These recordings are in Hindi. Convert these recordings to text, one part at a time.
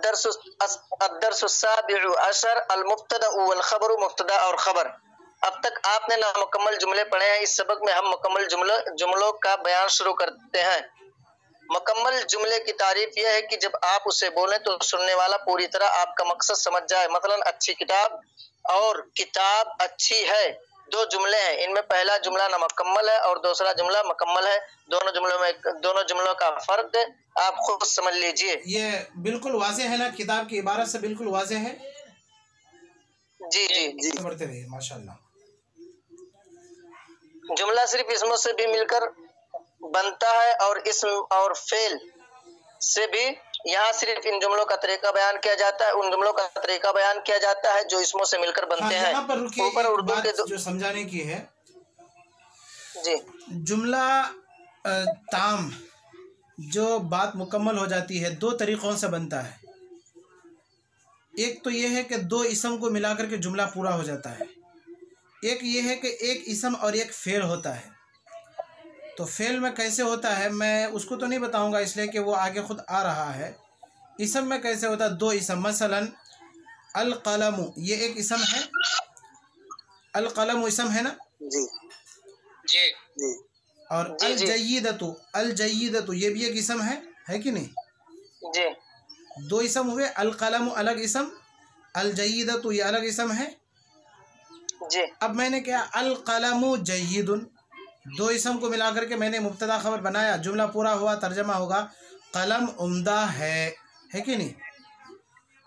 अद्दर्सुस्साबिउ अशर अल मुब्तदा वल खबरु, मुब्तदा और खबर। अब तक आपने नामुकम्मल जुमले पढ़े हैं। इस सबक में हम मुकम्मल जुमलों का बयान शुरू करते हैं। मुकम्मल जुमले की तारीफ यह है कि जब आप उसे बोलें तो सुनने वाला पूरी तरह आपका मकसद समझ जाए। मसलन अच्छी किताब और किताब अच्छी है, दो जुमले हैं। इनमें पहला जुमला नामुकम्मल है और दूसरा जुमला मुकम्मल है। दोनों जुमलों का फर्क आप खुद समझ लीजिए। ये बिल्कुल वाज़ेह है ना, किताब की इबारत से बिल्कुल वाज़ेह है। जी जी जी, बढ़ते रहिए माशाल्लाह। जुमला सिर्फ इसमों से भी मिलकर बनता है और इसम और फेल से भी। यहाँ सिर्फ इन जुमलों का तरीका बयान किया जाता है, उन जुमलों का तरीका बयान किया जाता है जो इसमों से मिलकर बनते हैं। यहाँ पर रुकिए, ऊपर उर्दू के जो समझाने की है जी। जुमला ताम जो बात मुकम्मल हो जाती है दो तरीक़ों से बनता है। एक तो ये है कि दो इसम को मिलाकर के जुमला पूरा हो जाता है। एक ये है कि एक इसम और एक फ़ेल होता है। तो फ़ेल में कैसे होता है मैं उसको तो नहीं बताऊंगा, इसलिए कि वो आगे ख़ुद आ रहा है। इसम में कैसे होता है, दो इसम, मसलन अल क़लम, ये एक इसम है। अल क़लम इसम है ना जी जी जी। और अल जय्यदतु ये भी एक इसम है कि नहीं जी। दो इसम हुए, अल क़लम अलग इसम, अल जय्यदतु ये अलग इसम है जी। अब मैंने क्या, अल क़लमु जय्यदुन, दो इसम को मिलाकर के मैंने मुब्तदा खबर बनाया, जुमला पूरा हुआ, तर्जमा होगा कलम उम्दा है कि नहीं।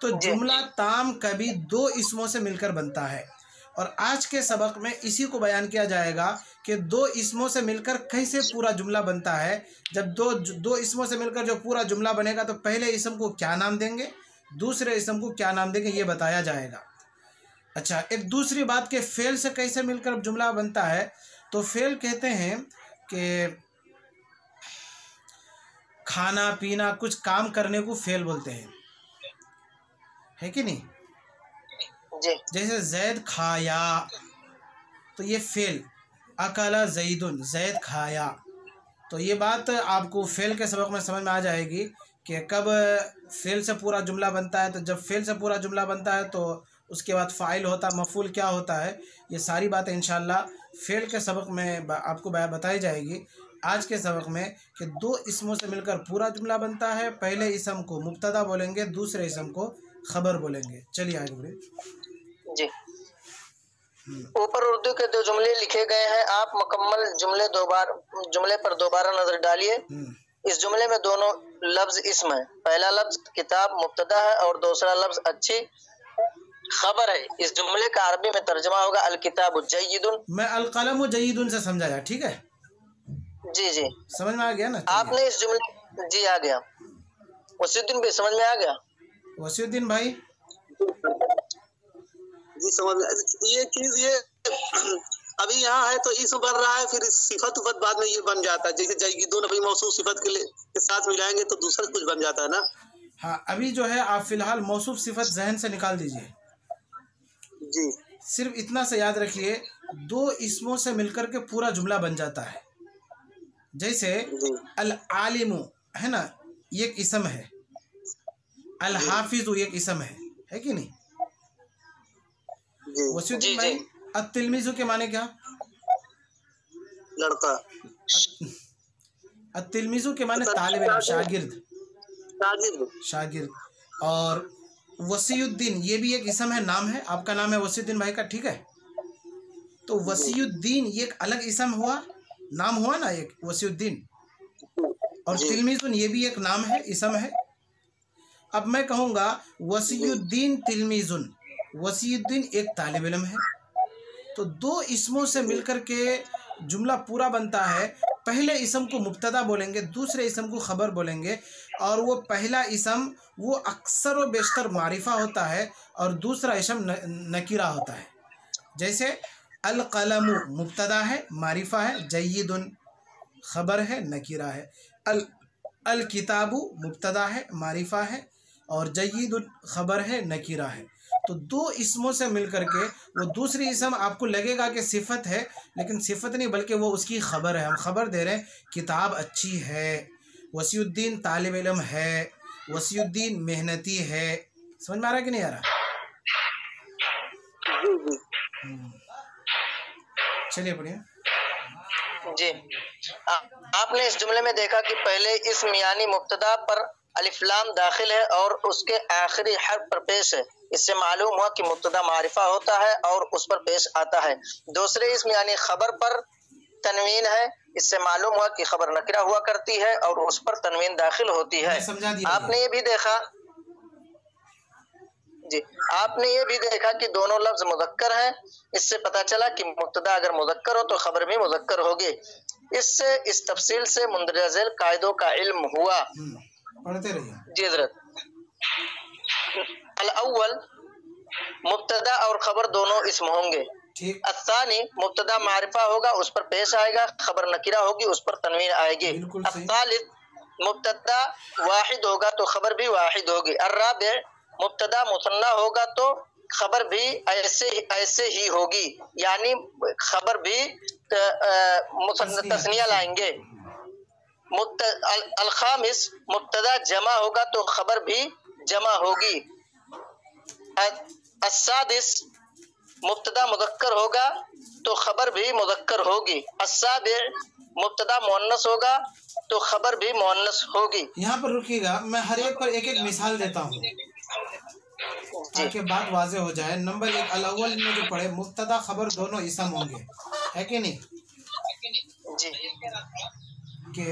तो जुमला ताम कभी दो इसमों से मिलकर बनता है। और आज के सबक में इसी को बयान किया जाएगा कि दो इसमों से मिलकर कैसे पूरा जुमला बनता है। जब दो इसमों से मिलकर जो पूरा जुमला बनेगा तो पहले इसम को क्या नाम देंगे, दूसरे इसम को क्या नाम देंगे, ये बताया जाएगा। अच्छा, एक दूसरी बात के फ़ेल से कैसे मिलकर जुमला बनता है, तो फ़ेल कहते हैं कि खाना पीना कुछ काम करने को फ़ेल बोलते हैं, है कि नहीं जी। जैसे जैद खाया तो ये फ़ेल, अकला जैदुन, जैद खाया। तो ये बात आपको फ़ेल के सबक में समझ में आ जाएगी कि कब फ़ेल से पूरा जुमला बनता है। तो जब फ़ेल से पूरा जुमला बनता है तो उसके बाद फ़ाइल होता, मफ़ूल क्या होता है, ये सारी बातें इंशाअल्लाह फ़ेल के सबक में आपको बताई जाएगी। आज के सबक में कि दो इसमों से मिलकर पूरा जुमला बनता है। पहले इसम को मुब्तदा बोलेंगे, दूसरे इसम को खबर बोलेंगे। चलिए आगे बढ़े जी। ऊपर उर्दू के दो जुमले लिखे गए हैं। आप मुकम्मल जुमले पर दोबारा नजर डालिए। इस जुमले में दोनों लफ्ज इसम है। पहला लफ्ज किताब मुब्तदा है और दूसरा लफ्ज अच्छी खबर है। इस जुमले का अरबी में तर्जुमा होगा अल किताबु जय्यदुन। मैं अल क़लमु जय्यदुन से समझाया, ठीक है जी जी, समझ में आ गया ना। आपने इस जुमले जी आ गया। वसीउद्दीन भी समझ में आ गया। वसीउद्दीन भाई जी समझ में। ये चीज ये अभी यहाँ है तो इसम बन रहा है, फिर सिफत उफत बाद में ये बन जाता है। जैसे जय्यदुन अभी मौसूफ सिफत के साथ मिलाएंगे तो दूसरा कुछ बन जाता है ना। हाँ, अभी जो है आप फिलहाल मौसूफ सिफत जहन से निकाल दीजिए जी। सिर्फ इतना से याद रखिए, दो इसमों से मिलकर के पूरा जुमला बन जाता है। जैसे अल आलिमु है ना, ये एक इसम है। अल हाफिजु एक इसम है कि नहीं। वसीउद्दीन भाई अत्तिलमिजु के माने क्या, लड़का। अत्तिलमिजु के माने तालिब इल्म, शागिर्द। और वसीउद्दीन ये भी एक इसम है, नाम है। आपका नाम है वसीउद्दीन भाई का, ठीक है। तो वसीउद्दीन ये एक अलग इसम हुआ, नाम हुआ ना एक वसीउद्दीन। और तिलमिजुन ये भी एक नाम है, इसम है। अब मैं कहूँगा वसीउद्दीन तिलमिजुन, वसीउद्दीन एक तालिब इल्म है। तो दो इसमों से मिलकर के जुमला पूरा बनता है। पहले इसम को मुब्तदा बोलेंगे, दूसरे इसम को खबर बोलेंगे। और वो पहला इसम वो अक्सर व बेशतर मारिफा होता है और दूसरा इसम नकीरा होता है। जैसे अल क़लमु मुब्तदा है, मारिफा है, जय्यदुन खबर है, नकीरा है। अल किताबु मुब्तदा है, मारिफा है, और जय्यदुन खबर है, नकीरा है। तो दो इसमों से मिलकर के वो दूसरी इसम आपको लगेगा कि सिफत है, लेकिन सिफत नहीं बल्कि वो उसकी खबर है। हम खबर दे रहे हैं, किताब अच्छी है, वसीउद्दीन तालिब इल्म है, वसीउद्दीन मेहनती है। समझ में आ रहा है कि नहीं आ रहा? चलिए पढ़िए जी। आपने इस जुमले में देखा कि पहले इस्म यानी मुब्तदा पर अलिफ लाम दाखिल है और उसके आखिरी हर्फ पर पेश है। इससे मालूम हुआ कि मुब्तदा मारिफा होता है और उस पर पेश आता है। दूसरे इस्म यानी खबर पर तनवीन है। इससे मालूम हुआ कि खबर नकिरा हुआ करती है और उस पर तनवीन दाखिल होती है। समझा दिया। आपने ये भी देखा जी, आपने ये भी देखा कि दोनों लफ्ज मुज़क्कर हैं। इससे पता चला कि मुब्तदा अगर मुज़क्कर हो तो खबर भी मुज़क्कर होगी। इससे इस तफसील से मुंदरजा झैल कायदों का इल्म हुआ। पढ़ते रहिए जी हज़रत। अल-अव्वल मुब्तदा और खबर दोनों इस्म होंगे। ठीक। अत्तानी मुब्तदा मारिफा होगा, उस पर पेश आएगा, खबर नकिरा होगी, उस पर तनवीन आएगी। अत्तालिस मुब्तदा वाहिद होगा तो खबर भी वाहिद होगी। अर्राबि मुब्तदा मुसन्ना होगा तो खबर भी ऐसे ही होगी, यानी खबर भी तस्निया लाएंगे। अल-खामिस मुब्तदा जमा होगा तो खबर भी जमा होगी। अस्सादिस मुब्तदा मुज़क्कर होगा तो खबर भी मुज़क्कर होगी। अस्साबि मुब्तदा मुअन्नस होगा तो खबर भी मुअन्नस होगी। यहाँ पर रुकिएगा, मैं हर एक पर एक एक मिसाल देता हूँ ताकि बात वाज़े हो जाए। नंबर एक, अल-अव्वल में जो पढ़े मुब्तदा खबर दोनों इसम होंगे, है कि नहीं? जी। कि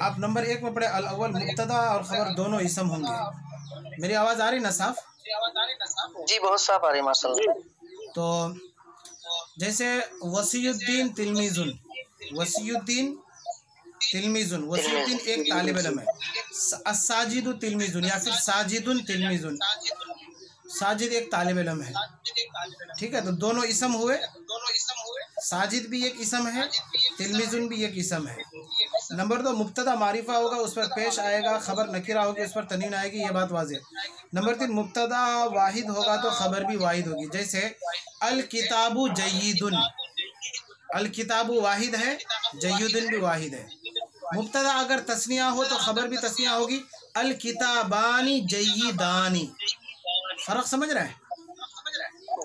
आप नंबर एक में पढ़े अल-अव्वल मुब्तदा और खबर दोनों इसम होंगे। मेरी आवाज़ आ रही ना साफ? जी बहुत साफ आ रही माशाल्लाह। तो जैसे वसीउद्दीन तिलमीजुन, वसीउद्दीन तिलमीजुन, वसीउद्दीन एक तालिब इल्म है। साजिदु तिलमीजुन या फिर साजिदुन तिलमीजुन, साजिद एक तालिब इल्म है। ठीक है, तो दोनों इसम हुए। साजिद भी एक इसम है, तिलमीजुन भी एक इसम है। नंबर दो, मुब्तदा मारिफा होगा, उस पर पेश आएगा, खबर नकिरा होगी, उस पर तनवीन आएगी, ये बात वाज़े। नंबर तीन, मुब्तदा वाहिद होगा तो खबर भी वाहिद होगी। जैसे अल किताबु जय्यिदुन, अल किताबु वाहिद है, जय्यिदुन भी वाहिद है। मुब्तदा अगर तस्निया हो तो खबर भी तस्निया होगी। अल किताबानी जय्यिदानी, फर्क समझ रहे हैं?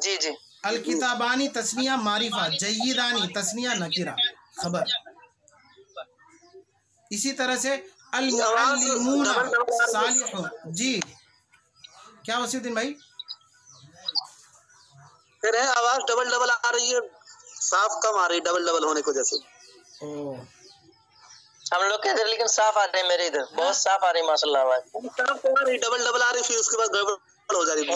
जी जी। अल किताबानी तस्निया मारिफा, जय्यिदानी तस्निया नकिरा खबर। इसी तरह से अल मुअल्लिमूना सालिहुन। जी क्या वसीउद्दीन भाई? आवाज डबल डबल आ रही है, साफ कम आ रही, डबल डबल होने की वजह से। हम लोग के इधर लेकिन साफ आ रही है, मेरे इधर बहुत साफ आ रही माशाल्लाह आवाज। साफ आ रही, डबल डबल आ रही, फिर उसके बाद गड़बड़ हो जा रही है।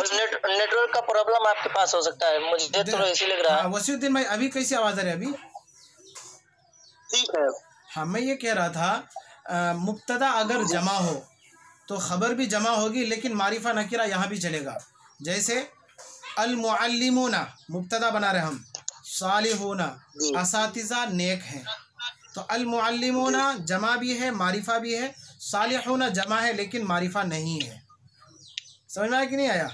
नेटवर्क का प्रॉब्लम आपके पास हो सकता है, मुझे तो ऐसी लग रहा है। वसीउद्दीन भाई अभी कैसी आवाज आ रही है? अभी ठीक है। हाँ, मैं ये कह रहा था मुब्तदा अगर जमा हो तो खबर भी जमा होगी, लेकिन मारिफा नकिरा यहाँ भी चलेगा। जैसे अल मुअल्लिमूना मुब्तदा बना रहे हम, सालिहूना असातिज़ा नेक हैं, तो अल मुअल्लिमूना जमा भी है, मारिफा भी है, सालिहूना जमा है लेकिन मारिफा नहीं है। समझ में आया कि नहीं आया?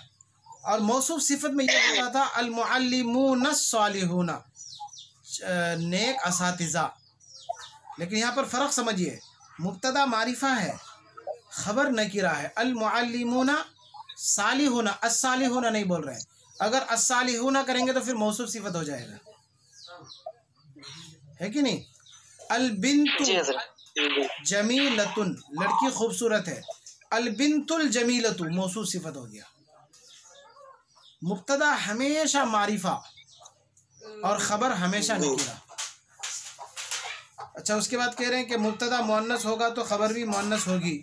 और मौसूफ सिफत में ये होता था अल मुअल्लिमूना सालिहूना, नेक असातिज़ा। लेकिन यहाँ पर फ़र्क समझिए, मुब्तदा मारिफा है, खबर नकिरा है। अल मुअल्लिमूना सालिहूना, अस्सालिहूना नहीं बोल रहे हैं। अगर अस्सालिहूना करेंगे तो फिर मौसूफ सिफत हो जाएगा, है कि नहीं? अल बिन्तु जमीलतुन, लड़की खूबसूरत है। अल बिन्तुल जमीलतु मौसूफ सिफत हो गया। मुब्तदा हमेशा मारिफा और खबर हमेशा नकिरा। अच्छा, उसके बाद कह रहे हैं कि मुब्तदा मुअन्नस होगा तो खबर भी मुअन्नस होगी।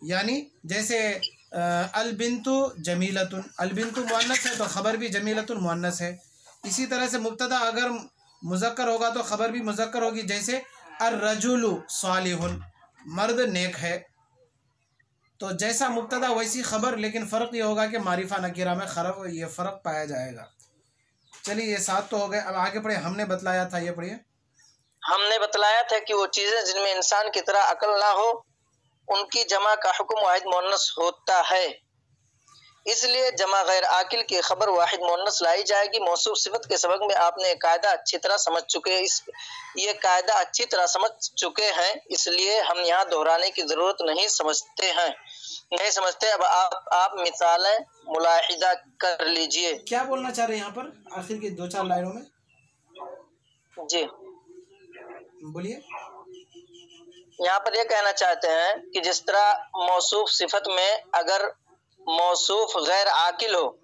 यानी जैसे अल बिन्तु जमीलतुन, अल बिन्तु मुअन्नस है तो खबर भी जमीलतुन मुअन्नस है। इसी तरह से मुब्तदा अगर मुज़क्कर होगा तो खबर भी मुज़क्कर होगी। जैसे अर रजुलु सालिहुन, मर्द नेक है। तो जैसा मुब्तदा वैसी खबर, लेकिन फ़र्क ये होगा कि मारिफा नकीरा में ये फ़र्क पाया जाएगा। चलिए, ये 7 तो हो गए। अब आगे पढ़े, हमने बतलाया था, ये पढ़िए। हमने बतलाया था कि वो चीज़ें जिनमें इंसान की तरह अकल ना हो उनकी जमा का हुक्म वाहिद मुअन्नस होता है। इसलिए जमा गैर आकिल की खबर वाहिद मुअन्नस लाई जाएगी। मौसूफ सिफत के सबक में आपने कायदा अच्छी तरह समझ चुके हैं, ये कायदा अच्छी तरह समझ चुके हैं, इसलिए हम यहाँ दोहराने की ज़रूरत नहीं समझते हैं। नहीं समझते। अब आप मिसालें मुलाहिदा कर लीजिए। क्या बोलना चाह रहे हैं यहाँ पर आखिर की 2-4 लाइनों में? जी, बोलिए। यहाँ पर ये कहना चाहते हैं कि जिस तरह मौसूफ सिफत में अगर मौसूफ गैर आकिल हो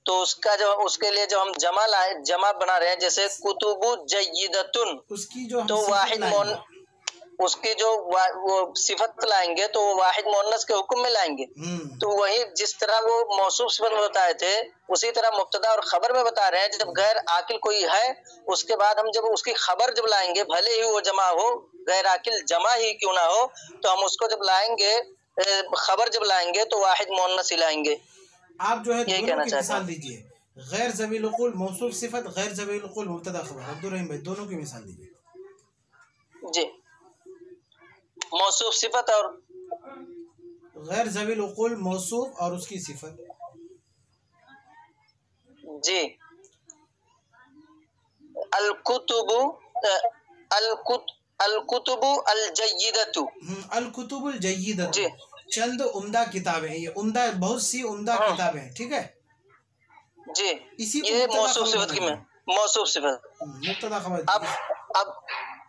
तो उसका जो उसके लिए जो हम जमा बना रहे हैं, जैसे कुतुबु जय्यिदतुन, उसकी जो तो वाहिद उसकी जो वो सिफत लाएंगे तो वो वाहिद मुअन्नस के हुक्म में लाएंगे। तो वही जिस तरह वो मौसूफ सिफत में बताए थे उसी तरह मुब्तदा और खबर में बता रहे हैं। जब गैर आकिल कोई है उसके बाद हम जब उसकी खबर जब लाएंगे, भले ही वो जमा हो, गैर आकिल जमा ही क्यों ना हो, तो हम उसको जब लाएंगे, खबर जब लाएंगे तो वाहिद मुअन्नस ही लाएंगे। आप जो है दोनों की मिसाल दीजिए, गैर ज़वील उक़ूल मौसूफ सिफत, गैर ज़वील उक़ूल मुब्तदा खबर। अब्दुल रहीम भाई दोनों की मिसाल दीजिए। जी, मौसूफ सिफत और गैर ज़वील उक़ूल मौसूफ और उसकी सिफत। जी, अल-कुतुबु अल-जय्यिदतु, अल-कुतुबुल जय्यिदतु, चंद उम्दा किताबें, ये उम्दा, बहुत सी उम्दा किताबें, ठीक है जी। इसी ये मौसूफ सिफत की में मौसूफ सिफत मुब्तदा खबर।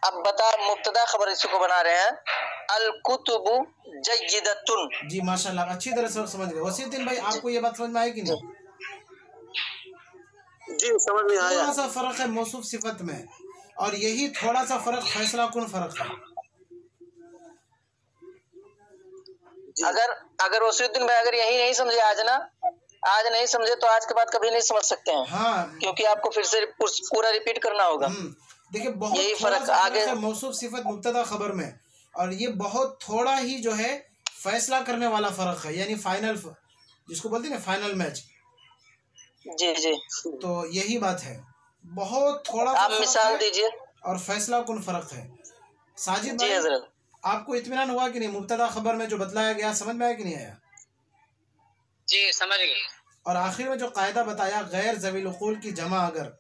अब बता मुब्तदा खबर इसको बना रहे हैं अल-कुतुबु जय्यिदतुन। जी माशाल्लाह, अच्छी तरह से समझ गए। वसीउद्दीन भाई आपको ये बात समझ में आई कि नहीं? जी समझ में आया। थोड़ा सा फर्क है मौसूफ सिफत में, और यही थोड़ा सा फर्क फैसला कुन फर्क है। अगर वसीउद्दीन भाई अगर यही नहीं समझे आज नहीं समझे तो आज के बाद कभी नहीं समझ सकते हैं। हाँ, क्योंकि आपको फिर से पूरा रिपीट करना होगा। देखिए बहुत यही फर्क आगे है मौसूफ सिफत मुब्तदा खबर में, और ये बहुत थोड़ा ही जो है फैसला करने वाला फर्क है, यानी फाइनल, जिसको बोलते हैं ना फाइनल मैच। जी जी, तो यही बात है, बहुत थोड़ा आप मिसाल दीजिए और फैसला कुन फर्क है। साजिद जी हज़रत, आपको इत्मीनान हुआ कि नहीं? मुब्तदा खबर में जो बतलाया गया समझ में आया कि नहीं आया? जी समझ गए। और आखिर में जो कायदा बताया, गैर ज़वील उक़ूल की जमा अगर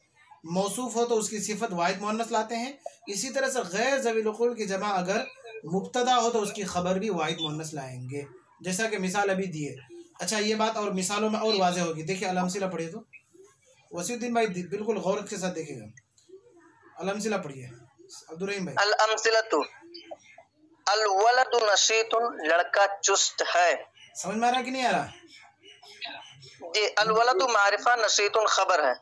मौसूफ हो तो उसकी सिफत वाहिद मुअन्नस लाते हैं, इसी तरह से गैर ज़वील उक़ूल की जमा अगर मुब्तदा हो तो उसकी खबर भी वाहिद मुअन्नस लाएंगे, जैसा कि मिसाल अभी दिए। अच्छा, ये बात और मिसालों में और वाज़ेह होगी। देखिए अल-अमसिला पढ़िए तो वसीउद्दीन भाई बिल्कुल गौर के साथ देखिएगा। अल-अमसिला पढ़िए अब्दुल रहीम भाई। अल-अमसिलतु अल-वलदु नशीतुन, लड़का चुस्त है। समझ में आ रहा कि नहीं आ रहा? जी, अल-वलदु मारिफा, नशीतुन खबर है।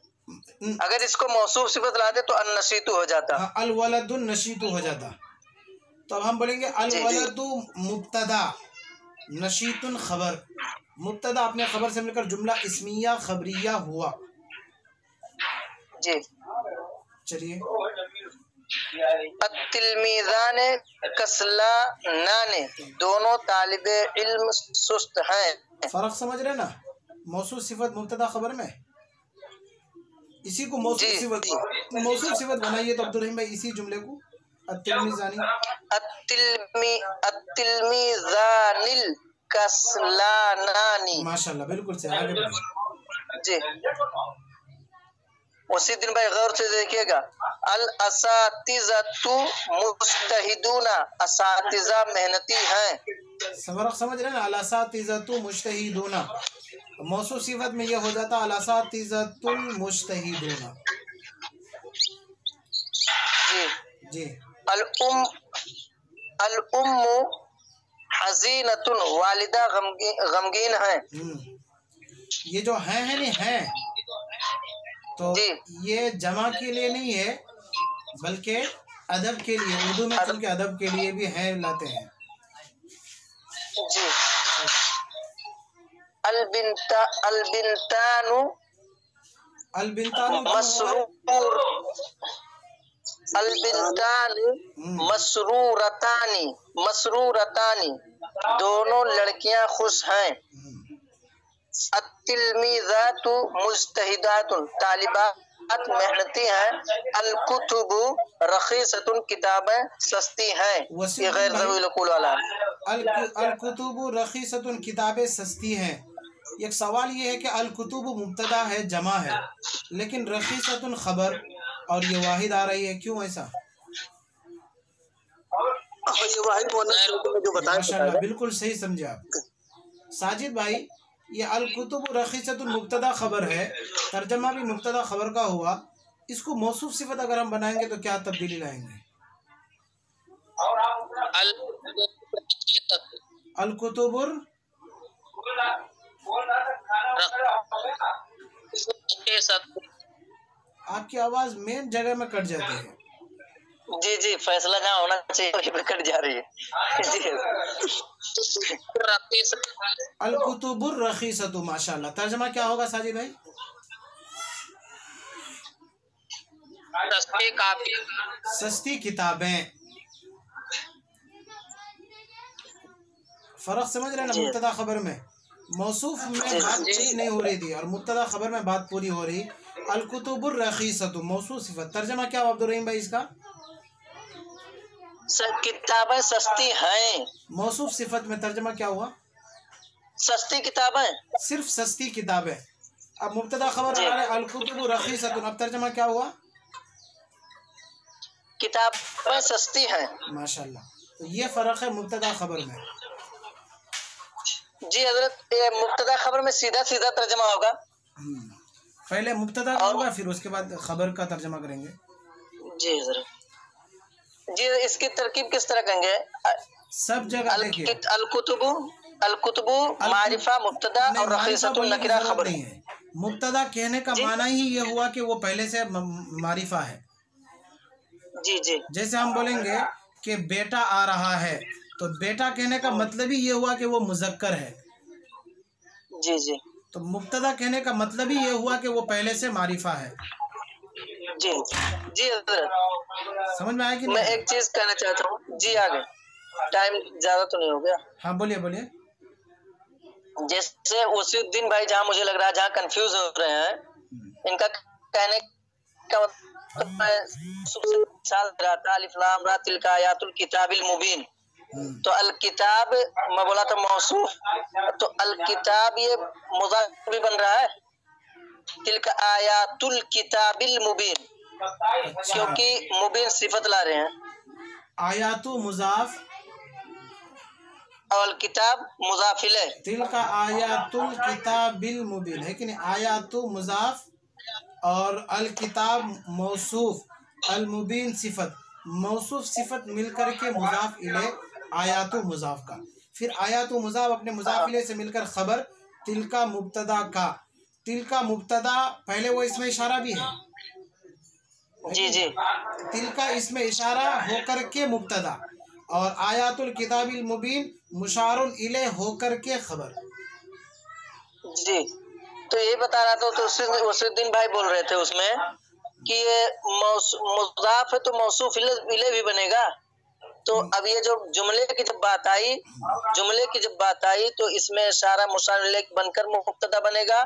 अगर इसको मौसूफ सिफत ला दे तो अन-नशीतु हो जाता। हाँ, अल-वलदु नशीतु हो जाता। तो अब हम बोलेंगे अल-वलदु मुब्तदा, नशीतुन खबर। मुब्तदा अपने खबर से मिलकर जुमला इस्मिया खबरिया हुआ। जी, चलिए। अत्तिलमीज़ाने कसलानाने, दोनों तालिबे इल्म सुस्त हैं। फर्क समझ रहे ना? मौसूफ सिफत मुब्तदा खबर में, इसी को मौसूफ सिफत बनाइए तो अब्दुल रहीम भाई इसी जुमले को अत्तिलमीज़ानी, अत्तिलमीज़ानिल कसलानानी। माशाल्लाह, बिल्कुल से आगे बढ़िए। जी, उसी दिन भाई गौर से देखिएगा, अल असातिज़तु मुज्तहिदूना, असातिज़ा मेहनती हैं। फर्क समझ रहे ना? अल असातिज़तु मुज्तहिदूना, मौसूफ सिफत में यह हो जाता अल असातिज़तुल मुज्तहिदूना। जी जी, अल उम्मु हज़ीनतुन, वालिदा गमगीन है। ये जो है नहीं है तो ये जमा के लिए नहीं है बल्कि अदब के लिए, उर्दू में चूंकि अदब के लिए भी है लाते हैं। जी, अलबिंतानु मसरूर, अलबिंतानु मसरूरतानी, दोनों लड़कियां खुश हैं। अत्तिलमीज़ातु मुज्तहिदातुन, तालिबात मेहनती हैं। अल-कुतुबु रखीसतुन, किताबें सस्ती हैं। ये गैर ज़वील उक़ूल वाला है। अल-कुतुबु रखीसतुन, किताबें सस्ती हैं। एक सवाल ये है कि अल-कुतुबु मुब्तदा है, जमा है, लेकिन रखीसतुन खबर और ये वाहिद आ रही है, क्यों ऐसा? ये वाहिद मुअन्नस जो बताया, माशाल्लाह, बिल्कुल सही समझे आप। साजिद भाई, ये अल कुतुब रखीसतुल मुब्तदा खबर है, तर्जमा भी मुब्तदा खबर का हुआ, इसको मौसूफ सिफत अगर हम बनाएंगे तो क्या तब्दीली लाएंगे? अल कुतुबुर, आपकी आवाज मेन जगह में कट जाती है। जी जी, फैसला जहाँ होना चाहिए वहीं पे कट जा रही है। जी अल कुतुबुर रखीसतु, माशाल्लाह। तर्जमा क्या होगा साजिद भाई? सस्ती किताबें। फर्क समझ रहे हैं ना? मुब्तदा खबर में मौसूफ में बातचीत नहीं हो रही थी और मुब्तदा खबर में बात पूरी हो रही। अल कुतुबुर रखीसतु मौसूफ सिफत। तर्जमा क्या हुआ अब्दुल रहीम भाई इसका? किताबें सस्ती हैं। मौसूफ सिफत में तर्जमा क्या हुआ? सस्ती किताबें, सिर्फ सस्ती किताबें। अब मुब्तदा खबर आ रहा है अल कुतुबुर रखीसतु, अब तर्जमा क्या हुआ? किताबें सस्ती हैं। माशाल्लाह। तो ये फर्क है मुब्तदा खबर में। जी हजरत, ये मुब्तदा खबर में सीधा सीधा तर्जमा होगा। पहले मुब्तदा होगा फिर उसके बाद खबर का तर्जमा करेंगे। जी हजरत। जी, इसकी तरकीब किस तरह करेंगे? सब जगह देखिए, अल कुतुबु मारिफा मुब्तदा और रखीसतुल नकिरा खबर। मुब्तदा कहने का माना ही ये हुआ कि वो पहले से मारिफा है। जी जी, जैसे हम बोलेंगे कि बेटा आ रहा है, तो बेटा कहने का मतलब ही ये हुआ कि वो मुज़क्कर है। जी जी, तो मुब्तदा कहने का मतलब ही ये हुआ कि वो पहले से मारिफा है। जी जी हजरत, समझ में आया कि नहीं? मैं एक चीज कहना चाहता हूँ। जी आगे, टाइम ज्यादा तो नहीं हो गया? हाँ बोलिए बोलिए। जैसे वसीउद्दीन भाई, जहाँ मुझे लग रहा है जहाँ कंफ्यूज हो रहे हैं, इनका कहने का मतलब मैं मिसाल रहा था, अलिफ लाम रा तिलका आयातुल किताबिल मुबीन। तो अल किताब मैं बोला था मौसूफ, तो अल किताब ये मुज़ाफ भी बन रहा है, तिलका आयातुल किताबिल मुबीन, क्योंकि मुबीन सिफत ला रहे हैं। आयातु मुज़ाफ और किताब मुज़ाफ इलैह। तिलका आयातुल किताबिल मुबीन है कि नहीं? आयातु मुज़ाफ और अल किताब मौसूफ, अल मुबीन सिफत, मौसूफ सिफत मिलकर के मुज़ाफ इलैह आयातु मुज़ाफ का। फिर आयातु मुज़ाफ अपने मुज़ाफ इलैह से मिलकर खबर, तिलका मुब्तदा का। तिलका मुब्तदा पहले वो इसमें इशारा भी है। जी जी, तिलका इसमें इशारा होकर के मुब्तदा और आयातुल किताबिल मुबीन मुशारुन इलैह होकर के खबर। जी, तो ये बता रहा था। तो वसीउद्दीन भाई बोल रहे थे उसमें कि ये मुज़ाफ है तो मौसूफ इलैह भी बनेगा। तो अब ये जो जुमले की जब बात आई तो इसमें इशारा मुशार इलैह बनकर मुब्तदा बनेगा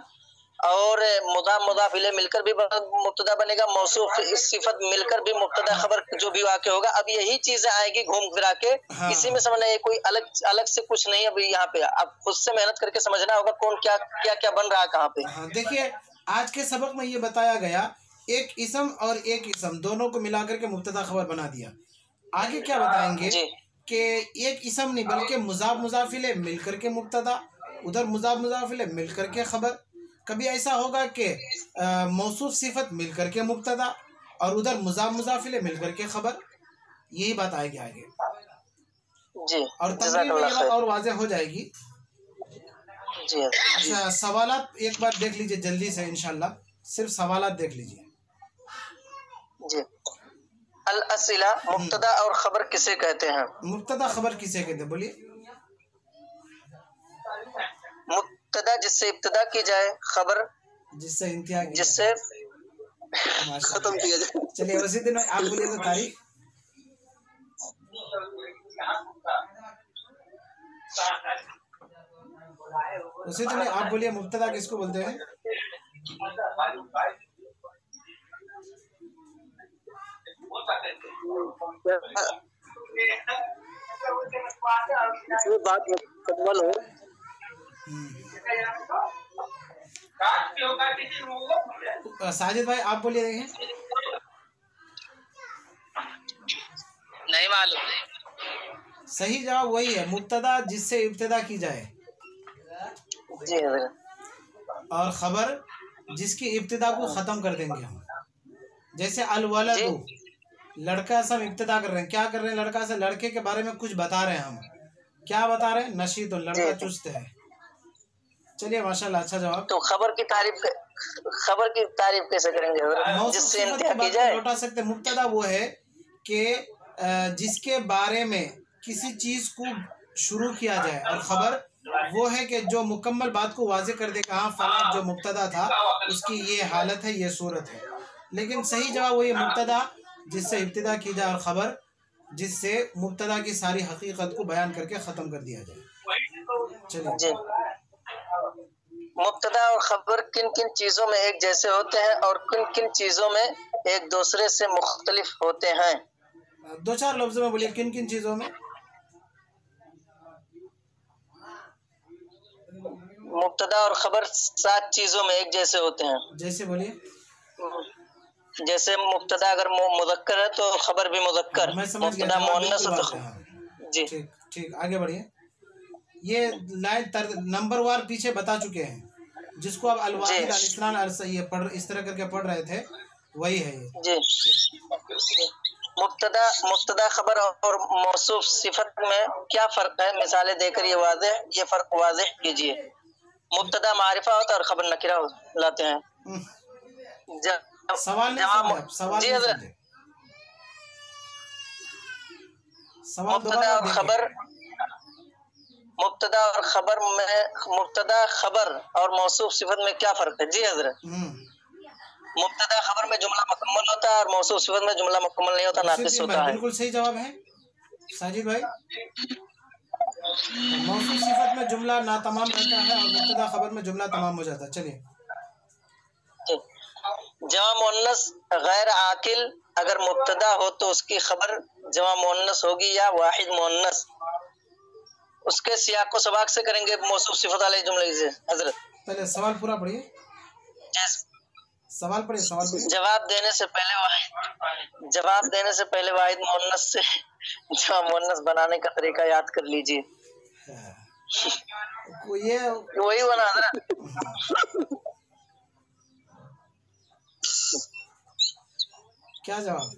और मुज़ाफ इलैह मिलकर भी मुब्तदा बनेगा, मौसूफ सिफत मिलकर भी मुब्तदा खबर जो भी वाक़ होगा। अब यही चीजें आएगी घूम फिरा के। हाँ। इसी में समझना है, कोई अलग से कुछ नहीं। अभी यहाँ पे अब खुद से मेहनत करके समझना होगा कौन क्या क्या क्या बन रहा है कहाँ पे। हाँ, देखिए आज के सबक में ये बताया गया, एक इसम और एक इसम दोनों को मिलाकर के मुब्तदा खबर बना दिया। आगे क्या बताएंगे कि एक इसम नहीं बल्कि मुज़ाफ मुज़ाफ इलैह मिलकर के मुब्तदा, उधर मुज़ाफ मुज़ाफ इलैह मिलकर के खबर। कभी ऐसा होगा कि मौसूफ सिफत मिलकर के मुब्तदा और उधर मुज़ाफ मुज़ाफ इलैह मिलकर के खबर। यही बात आएगी आगे जी, और तमरीन में ये बात और वाज़ेह हो जाएगी। जी अच्छा, सवालात एक बार देख लीजिए जल्दी से, इंशाल्लाह सिर्फ सवालात देख लीजिए। जी, अल असिला मुब्तदा और खबर किसे कहते हैं? मुब्तदा खबर किसे कहते हैं बोलिए? मुब्तदा जिससे इब्तिदा की जाए, खबर जिससे इंतहा की जिससे खत्म किया जाए। चलिए वसीउद्दीन भाई आप बोलिए तो तारीख। वसीउद्दीन भाई आप बोलिए मुब्तदा किसको बोलते हैं? बात मुकम्मल हो। साजिद भाई आप बोलिए। देखें, नहीं मालूम। सही जवाब वही है, मुब्तदा जिससे इब्तिदा की जाए। जी हजरत। और खबर जिसकी इब्तिदा को ख़त्म कर देंगे हम। जैसे अल जी वलदु, लड़का से हम इब्तिदा कर रहे हैं, क्या कर रहे हैं, लड़का से लड़के के बारे में कुछ बता रहे हैं हम, क्या बता रहे हैं, नशीद, जी। लड़का चुस्त है। चलिए माशाल्लाह, अच्छा जवाब। तो खबर की तारीफ कैसे करेंगे हजरत, मौसूफ जिससे सिफत इंतहा की की बात को जाए? लौटा सकते हैं। मुब्तदा वो है कि जिसके बारे में किसी चीज को शुरू किया जाए, और खबर वो है कि जो मुकम्मल बात को वाज़ेह कर दे, कहाँ फला जो मुब्तदा था उसकी ये हालत है, ये सूरत है। लेकिन सही जवाब वही मुब्तदा जिससे इब्तिदा की जाए, और खबर जिससे मुब्तदा की सारी हकीकत को बयान करके ख़त्म कर दिया जाए। चलिए। जी। मुब्तदा और खबर किन किन चीजों में एक जैसे होते हैं और किन किन चीजों में एक दूसरे से मुख्तलिफ होते हैं? दो चार लफ्जों में बोलिए, किन किन चीजों में। मुब्तदा और खबर 7 चीजों में एक जैसे होते हैं। जैसे बोलिए। जैसे मुब्तदा अगर मुज़क्कर है तो खबर भी मुज़क्कर, मैं समझ गया, मुब्तदा जवाब मुअन्नस बिल्कुल है तो वाज़ेह है। हाँ, जी ठीक ठीक, आगे बढ़िए। ये लाइन नंबर वार पीछे बता चुके हैं, जिसको आप जी अलवाहिद अल-इस्नान ये पढ़ इस तरह करके पढ़ रहे थे, वही है ये। जी। मुब्तदा खबर और मौसूफ सिफत में क्या फ़र्क है? मिसालें देकर ये फ़र्क वाज़ेह कीजिए। मुब्तदा मारिफा होता है और खबर नकिरा लाते हैं। सवाल नहीं समझे आप, सवाल जी नहीं हजरत। समझे, सवाल दोबारा देंगे। मुब्तदा खबर और मौसूफ सिफत में क्या फ़र्क है? जी हजरत। मुब्तदा खबर में जुमला मुकम्मल होता है और मौसूफ सिफत में जुमला मुकम्मल नहीं होता, नाकिस होता है। बिल्कुल सही जवाब है साजिद भाई। मौसूफ सिफत में जुमला नातमाम रहता है और मुब्तदा खबर में जुमला तमाम हो जाता है। चलिए। जमा मुअन्नस गैर आकिल अगर मुब्तदा हो तो उसकी खबर जमा मुअन्नस होगी या वाहिद मुअन्नस? उसके सियाक को सबाक से करेंगे मौसूफ सिफत वाले जुमले से हजरत। पहले सवाल पूरा पढ़िए, सवाल पढ़िए, सवाल पढ़िए। जवाब देने से पहले वाहिद मुअन्नस से जमा मुअन्नस बनाने का तरीका याद कर लीजिए। ये वही बना हजरत। क्या जवाब?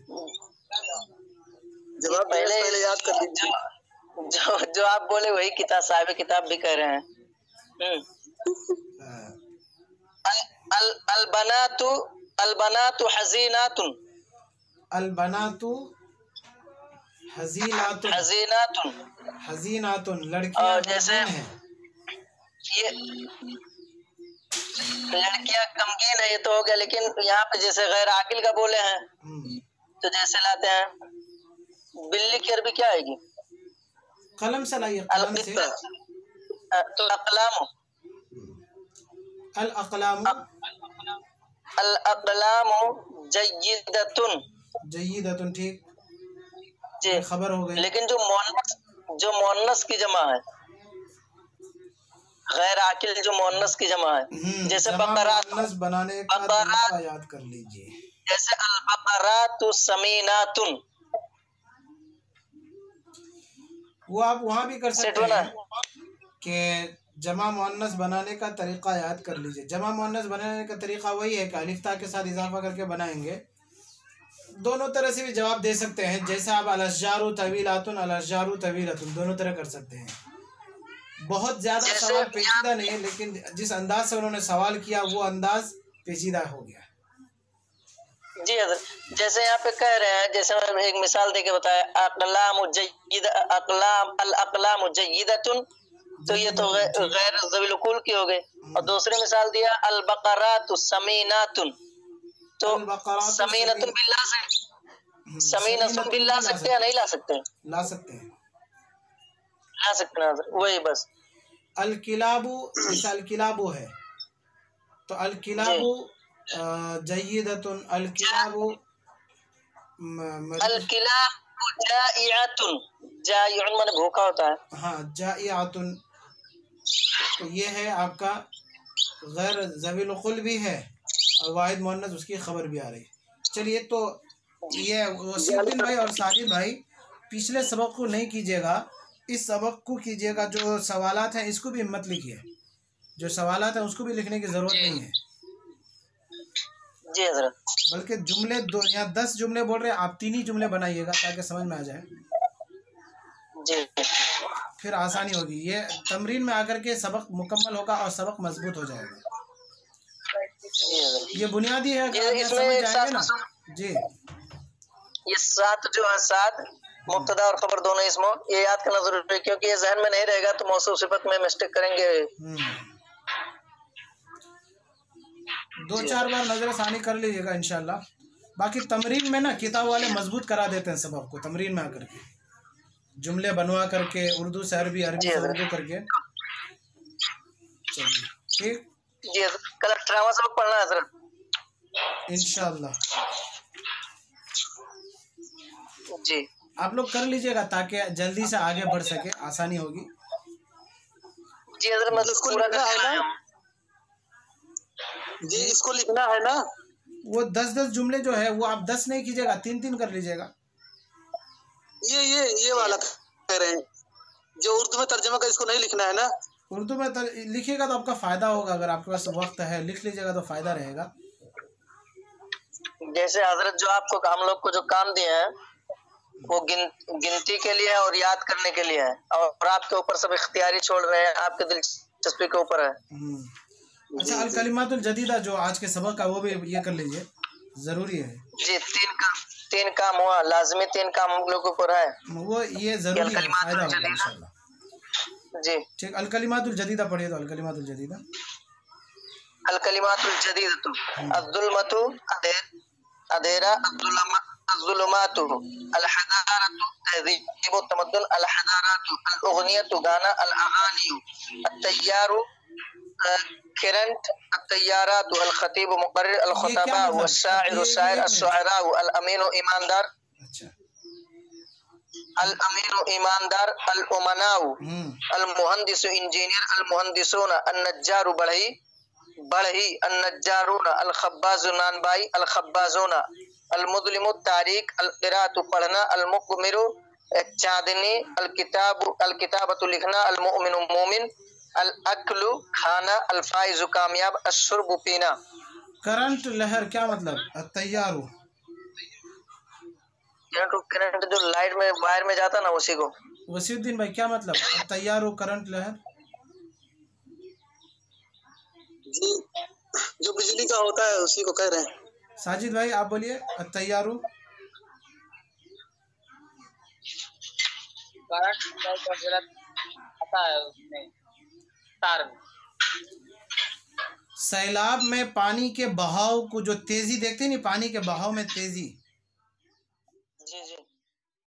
जवाब पहले याद कर लीजिए। जो आप बोले वही किताब साहिब किताब भी कह रहे हैं। अलबनातु हज़ीनातुन। अलबनातु हज़ीनातुन। हज़ीनातुन लड़कियां जैसे हैं। ये लड़कियां गमगीन है, ये तो हो गया। लेकिन यहाँ पे जैसे गैर आकिल का बोले हैं तो जैसे लाते हैं बिल्ली की अरबी क्या आएगी? कलम से लाइए, कलम से। अल अक़लामु जय्यिदतुन। जय्यिदतुन, ठीक जी, खबर हो गई। लेकिन जो मुअन्नस की जमा है, गैर आकिल जो मुअन्नस की जमा है, जैसे बकरात बनाने का तरीका याद कर लीजिए। जैसे अल बकरातु समीनातुन, वो आप वहां भी कर सकते हैं कि जमा मुअन्नस बनाने का तरीका याद कर लीजिए। जमा मुअन्नस बनाने का तरीका वही है कि अलिफ्ता के साथ इजाफा करके बनाएंगे। दोनों तरह से भी जवाब दे सकते हैं, जैसे आप अल-अशजारु तवीलातुन, अल-अशजारु तवीलातुन दोनों तरह कर सकते हैं। बहुत ज्यादा सवाल पेचीदा नहीं है, लेकिन जिस अंदाज से उन्होंने सवाल किया वो अंदाज पेचीदा हो गया। जी हजरत, जैसे यहाँ पे कह रहे हैं, जैसे मैं एक मिसाल देके बताया, अक़लाम जय्यिदतुन, तो ये तो गैर ज़वीलुकुल की हो गई। और दूसरी मिसाल दिया अल बकरातु समीनातुन, तो समीनातुन बिल्ला से समीनातुन बिल्ला सकते हैं, नहीं ला सकते? ला सकते हैं, ला सकते हैं। वही बस। अल किलाबु, जैसे अल किलाबु है तो अल किलाबु जय्यिदतुन, अल किलाबु जाइअतुन, जाइअन माने भूखा होता है। हाँ, जाइअतुन, तो ये है आपका गैर ज़वीलुकुल भी है और वाहिद मुअन्नस, उसकी खबर भी आ रही। चलिए, तो ये वसीउद्दीन भाई और साजिद भाई पिछले सबक को नहीं कीजिएगा, इस सबक को कीजिएगा। जो सवालात हैं इसको भी हिम्मत लिखिए, जो सवालात हैं उसको भी लिखने की ज़रूरत नहीं है, जी हजरत। बल्कि जुमले दो या 10 जुमले बोल रहे हैं, आप 3 ही जुमले बनाइएगा ताकि समझ में आ जाए, जी फिर आसानी होगी। ये तमरीन में आकर के सबक मुकम्मल होगा और सबक मजबूत हो जाएगा। जी हजरत। ये बुनियादी है, अगर आप ये इसमें समझ एक जाएंगे ना। साथ जी, ये सात जो है, सात मुब्तदा और खबर दोनों इसमें ये याद करना जरूरी है, क्योंकि ये जहन में नहीं रहेगा तो मौसूफ सिफत में मिस्टेक करेंगे। 2-4 बार नजरसानी कर लीजिएगा इंशाल्लाह। बाकी तमरीन में ना किताब वाले मजबूत करा देते हैं सबक को, तमरीन में आकर के जुमले बनवा करके उर्दू से अरबी, अरबी से उर्दू करके। चलिए ठीक, जी कल 18वां सबक पढ़ना है हजरत इंशाल्लाह। जी। आप लोग कर लीजिएगा ताकि जल्दी से आगे बढ़ सके, आसानी होगी। जी हजरत, मतलब इसको पूरा लिखना है करना ना? जी इसको लिखना है ना? वो 10-10 जुमले जो है वो आप 10 नहीं कीजिएगा, 3-3 कर लीजिएगा। ये वाला कह रहे हैं जो उर्दू में तर्जुमा का, इसको नहीं लिखना है ना? उर्दू में लिखिएगा तो आपका फायदा होगा, अगर आपके पास वक्त है लिख लीजिएगा तो फायदा रहेगा। जैसे हजरत जो आपको हम लोग को जो काम दिए हैं वो गिनती के लिए है और याद करने के लिए है, और आपके ऊपर सब इख्तियारी छोड़ रहे हैं, आपके दिलचस्पी के ऊपर है। अच्छा, अल कलिमातुल जदीदा जो आज के सबक का, वो भी ये कर लीजिए, जरूरी है। जी, तीन काम हुआ, लाजमी 3 काम हम लोग के ऊपर है, वो ये जरूरी है, फायदा होगा इंशाल्लाह। जी ठीक, अल कलिमातुल जदीदा पढ़िए तो, अल कलिमातुल जदीदा। अल कलिमातुल जदीदतु अज़्ज़ुल्मतु अदेरा अज़्ज़ुलुमातु अल हदारतु तहज़ीबु तमद्दुन अल हदारातु अल उग़नियतु गाना अल अगानियु अत तय्यारु करंट अत तय्यारातु अल खतीबु मुक़र्रिर अल खुतबा व शाइरु शाइर अश शुअरा अल अमीनु ईमानदार। अच्छा, अल अमीनु ईमानदार अल उमनाउ अल मुहंदिसु इंजीनियर अल मुहंदिसून अन नज्जारु बढ़ही अन नज्जारून अल खब्बाजु नानबाई अल खब्बाजूना अल मुज़लिमु तारीक अल क़िराअतु पढ़ना अल मुक़मिरु चांदनी अल किताबतु लिखना अल मुमिनु मोमिन अल अक्लु खाना अल फाइजु कामयाब अशुर्बु पीना। करंट लहर क्या मतलब? तैयारू, करंट जो लाइट में वायर में जाता ना उसी को। वसीउद्दीन भाई क्या मतलब तैयारू करंट लहर? जी जो बिजली का होता है उसी को कह रहे हैं। साजिद भाई आप बोलिए, तैयारू। सैलाब में पानी के बहाव को जो तेजी देखते हैं नहीं, पानी के बहाव में तेजी, जी जी